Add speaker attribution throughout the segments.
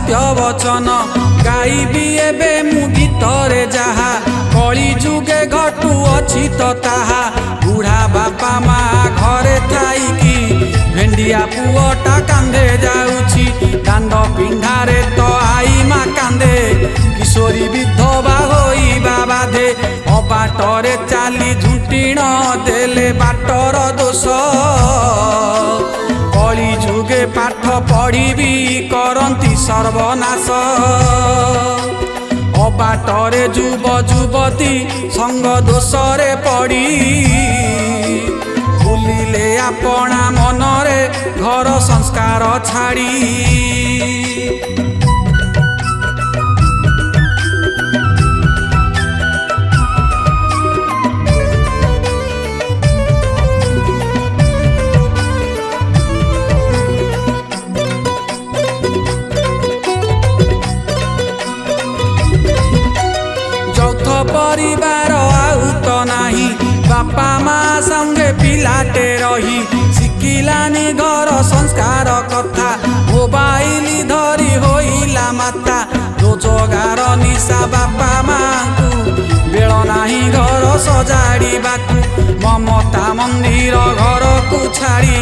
Speaker 1: सत्य वचन गाइबी एबे मु गीतरे जहा कली जुगे घटू अछि तो ताहा बुढ़ा बापा माँ घरे थाइकी भेंडिया पुअटा कांदे जाउछि दांड पिंढारे तो आई माँ कांदे किशोरी विधवा होइबा बाधे अबाटरे चाली झुंटिण देले बाटर दोष कली जुगे पाठ पढ़ी करंती सर्वनाश अबाटरे जुब जुबती संग दोषरे पड़ी भूलिले आपणा मनरे घर संस्कार छाड़ी परिवार आउ तो नाही बापा माँ संगे पिलाटे रही शिकिलानी घर संस्कार कथा मोबाइल धरी होइला माता रोजगार निशा बापा माँ को बेल नाही घर सजाड़ीबाकू ममता मंदिर घर को छाड़ी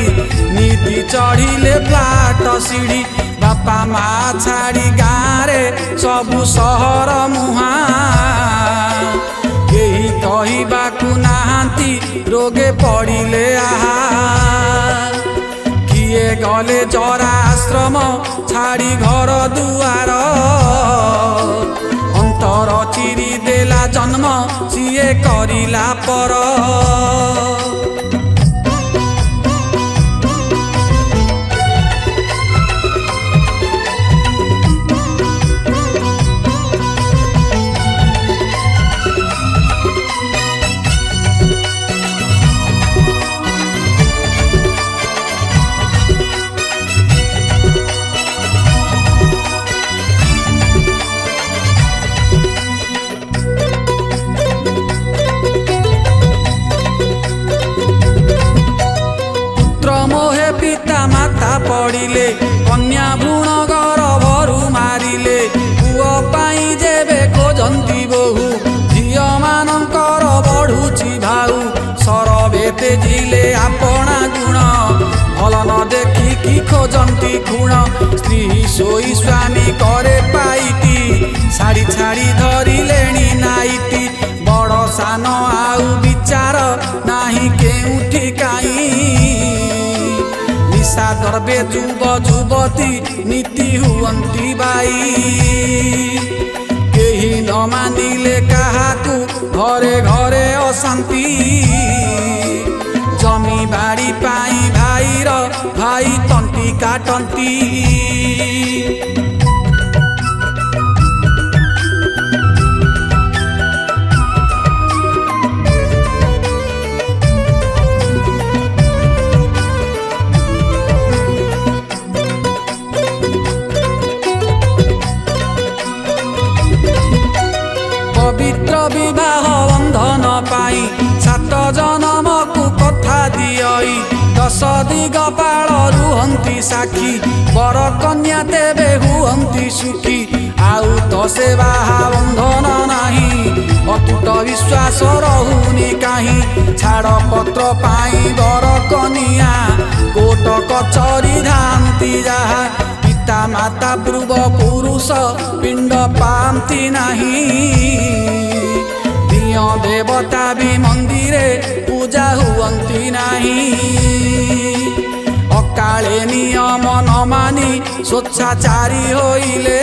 Speaker 1: नीति चढ़िले फ्लाट सीढ़ी बापा माँ छाड़ी गाँरे सबु सहर मुहा केही कहिबाकू नाहांती रोगे पड़िले आहा किए गले जरा आश्रम छाड़ी घर दुआर अंतर चिरी देला जन्म सिए करिला पर मोहे पिता माता पड़िले कन्या भ्रूण गर्भरू मारिले पुओ पाई जेबे खोजंती बहु झियो मानकर बढ़ुची भाऊ सरबे तेजिले आपणा गुण भल न देखिकी खोजंती खुण स्त्री सोई स्वामी करे पाइटी शाड़ी छाड़ी धरिलेणी नाइटी बड़ सान आउ विचार नाही केउठी काई निशा द्रव्य जुब जुबती नीति हुअंती बाई केही न मानिले काहाकू घरे घरे अशांति जमी बाड़ी पाई भाईर भाई तंती काटंती पवित्र विवाह बंधन पाई 7 जन्म को कथा दियई 10 दिगपाल रुहंती साखी बर कन्या तेबे हुअंती सुखी आउ तो से बाहा बंधन नाही अतुट विश्वास रहुनी काहीं छाड़ पत्र पाई बर कनिया कोट कचरी धांती जहा पिता माता पूर्व पुरुष पिंड पांती नहीं दिय देवता भी मंदिरे पूजा हुअंती नहीं अकाले नियम न मानी स्वेच्छाचारी होइले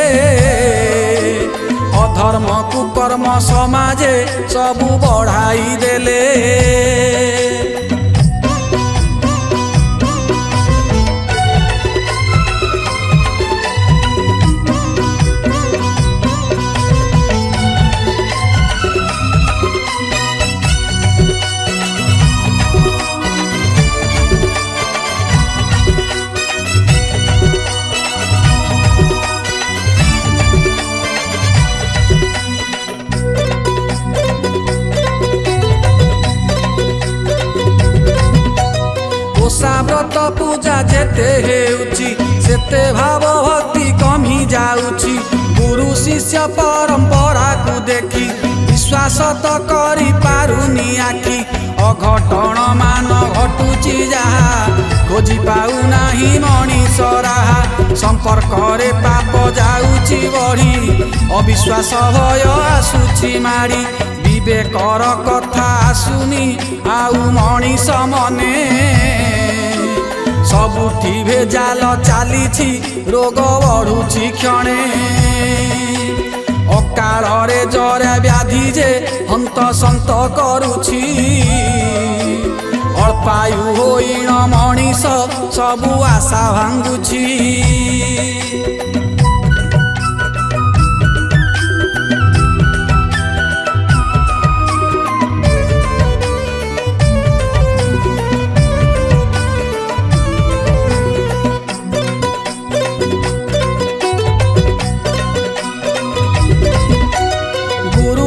Speaker 1: अधर्म कुकर्म समाजे सबु बढ़ाई देले व्रत पूजा जेते हेउची सेते भाव भक्ति कमी जाउची शिष्य परंपरा को देखी विश्वास तो करी पारुनी आखि अघटन मान घटुची जहा खोजी पाऊ नाही मनीष राहा संपर्क रे पाप जाउची बढ़ी अविश्वास भय आसुची माड़ी विवेकर कथा आसुनी आउ मनीष मने सबुठी भेजाल चालीछि रोग बढ़ुची क्षणे अकाल रे जरे व्याधि जे हंत संत करुछि अल्पायु होइण मनीष सबु आशा भांगुछि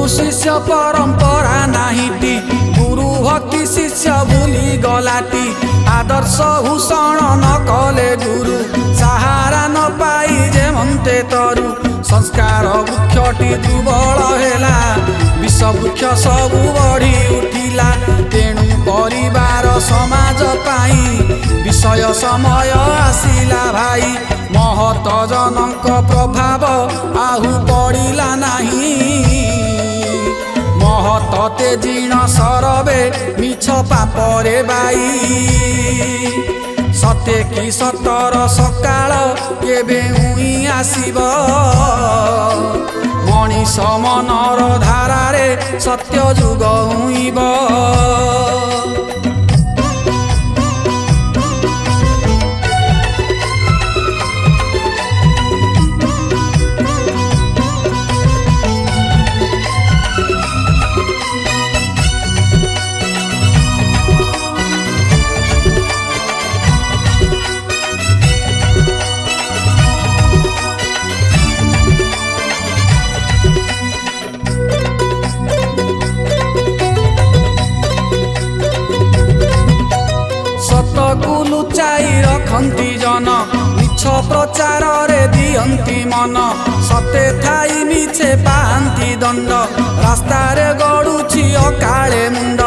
Speaker 1: शिष्य परंपरा नाहीटी गुरु भक्ति शिष्य भूली गलाटी आदर्श भूषण न कले गुरु सहारा न पाई जे मंते तरु संस्कार वृक्षटी दुर्बल हेला विष वृक्ष सबु बढ़ी उठिला तेणु परिवार समाज पाई विषय समय आसिला भाई महत जनक प्रभाव आहु पड़िला नाही महत तेजिण सरबे मिछ पापरे बाई सत्य कि सतर सकाळ केबे उई आसीब मनीष मनर धारारे सत्य जुग उईब लुचाई रखती जन मिछ प्रचार रे दियंती मन सते थाई मिछे पांती दंड रास्ता रे गड़ुछि अकाले मुंड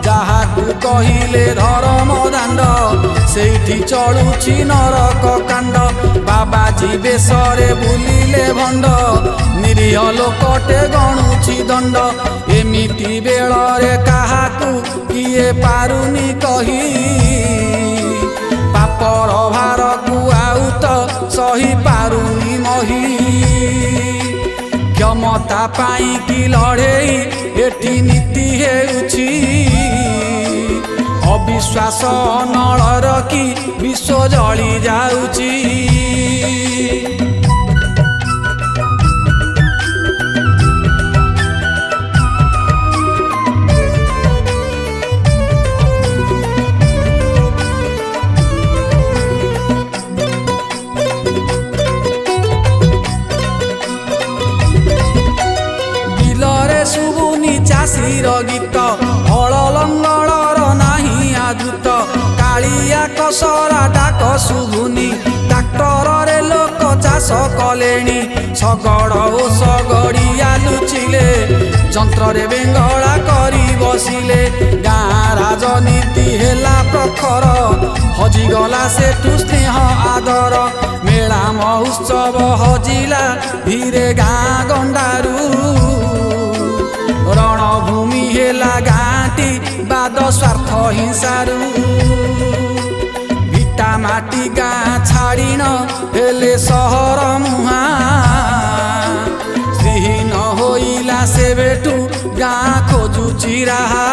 Speaker 1: जहाकू कहिले धर्म दांड सेठी चलुछि नरक कांड बाबाजी बेसरे बुलिले भंड निरीह लोकटे गणुछि दंड एमिति बेଳରେ काहाकू किए पारुनी कही पापर भार को आउ तो सही पारुनी मही क्षमता पाई कि लड़ेई एठी नीति हेउछि अविश्वास नल रखी विश्व जली जाउछि ଚାଷୀର ଗୀତ ହଳ ଲଙ୍ଗଳର ନାହିଁ ଆଦୃତ କାଳିଆ କସରା ଡାକ ଶୁଭୁନି ଟ୍ରାକ୍ଟରରେ ଲୋକ ଚାଷ କଲେଣି ଶଗଡ଼ ଓ ଶଗଡ଼ିଆ ଲୁଚିଲେ ଯନ୍ତ୍ରରେ ବେଙ୍ଗଳା କରି ବସିଲେ ଗାଁ ରାଜନୀତି ହେଲା ପ୍ରଖର ହଜିଗଲା ସେଠୁ ସ୍ନେହ ଆଦର ମେଳା ମହୋତ୍ସବ ହଜିଲା ଧୀରେ ଗାଁ ଗଣ୍ଡାରୁ रणभूमि हेला गाँटी बाद स्वार्थ हिंसारू भिटा माटी गाँ छाड़ीन हेले सहर मुहा श्रीहीन होइला से बेटू गाँ खोजुची राहा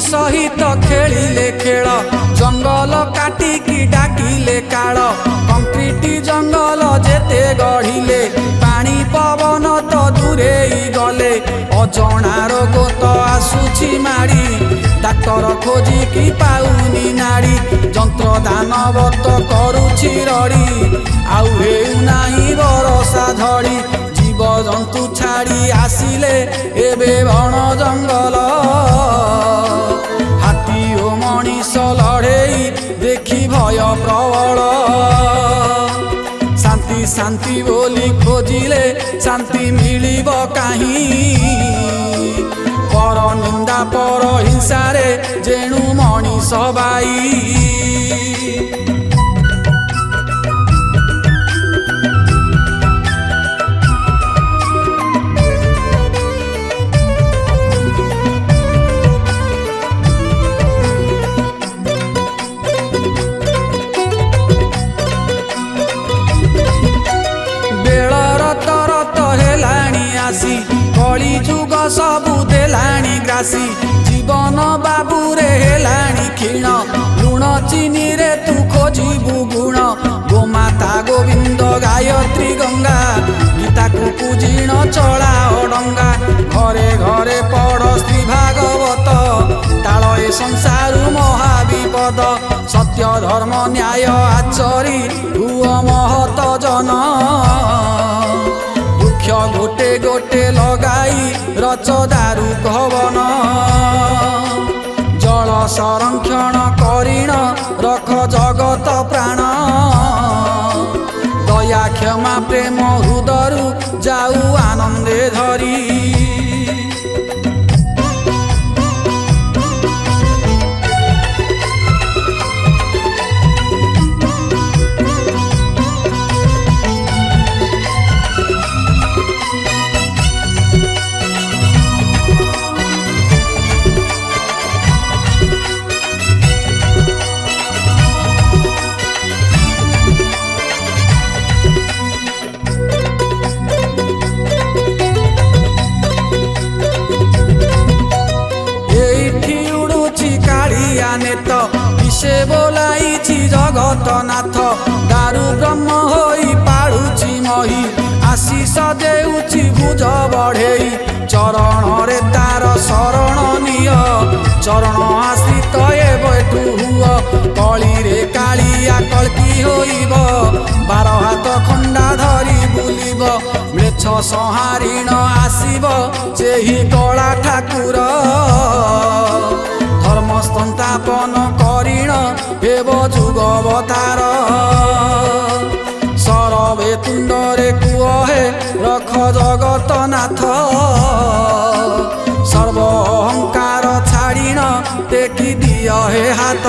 Speaker 1: सहित खेलिले खेल जंगल काटिकी डाकिले काल कंक्रीट जंगल ଅଜଣା ରୋଗ ତ ଆସୁଛି ମାଡ଼ି ଡାକ୍ତର ଖୋଜିକି ପାଉନି ନାଡ଼ି ଯନ୍ତ୍ର ଦାନବ ତ କରୁଛି ରଡ଼ି ଆଉ ହେଉନାହିଁ ବରଷା ଝଡ଼ି ଜୀବଜନ୍ତୁ ଛାଡ଼ି ଆସିଲେ ଏବେ ବଣ ଜଙ୍ଗଲ ହାତୀ ଓ ମଣିଷ ଲଢ଼େଇ ଦେଖି ଭୟ ପ୍ରବଳ ଶାନ୍ତି ଶାନ୍ତି ବୋଲି ଖୋଜିଲେ ଶାନ୍ତି ମିଳିବ କାହିଁ ପର ନିନ୍ଦା ପର ହିଂସାରେ ଯେଣୁ ମଣିଷ ବାଇ कली जुग सबु देलाणी ग्रासी जीवन बाबूरे हेलाणी क्षीण लुण चीनी रे तू खोजिबु गुण गोमाता गोविंद गायत्री गंगा गीता को पूजिण चला डंगा घरे घरे पढ़ श्री भागवत ताल ए संसार महाविपद सत्य धर्म न्याय आचरी हुआ महत जन गोटे गोटे लगाई रच दारु भवन जल संरक्षण करिण रख जगत प्राण दया क्षमा प्रेम हृदयरु जाऊ आनंदे धरी से बोलाइछि जगत नाथ दारु ब्रह्म होई पाड़ुछि मही आशीष देउछि भुज बढ़ेई चरण रे तार शरण निय चरण आश्रित एबेठु हुआ कली रे कालिया कल्की होइब बार हाथ खंडा धरी बुलिब म्लेच्छ संहारिण आसिब सेही कला ठाकुर धर्म संस्थापन करिण हेब जुग अवतार सरवे तुंडरे कुहे रख जगत नाथ सर्व अहंकार छाड़िण टेकी दिय हे हाथ।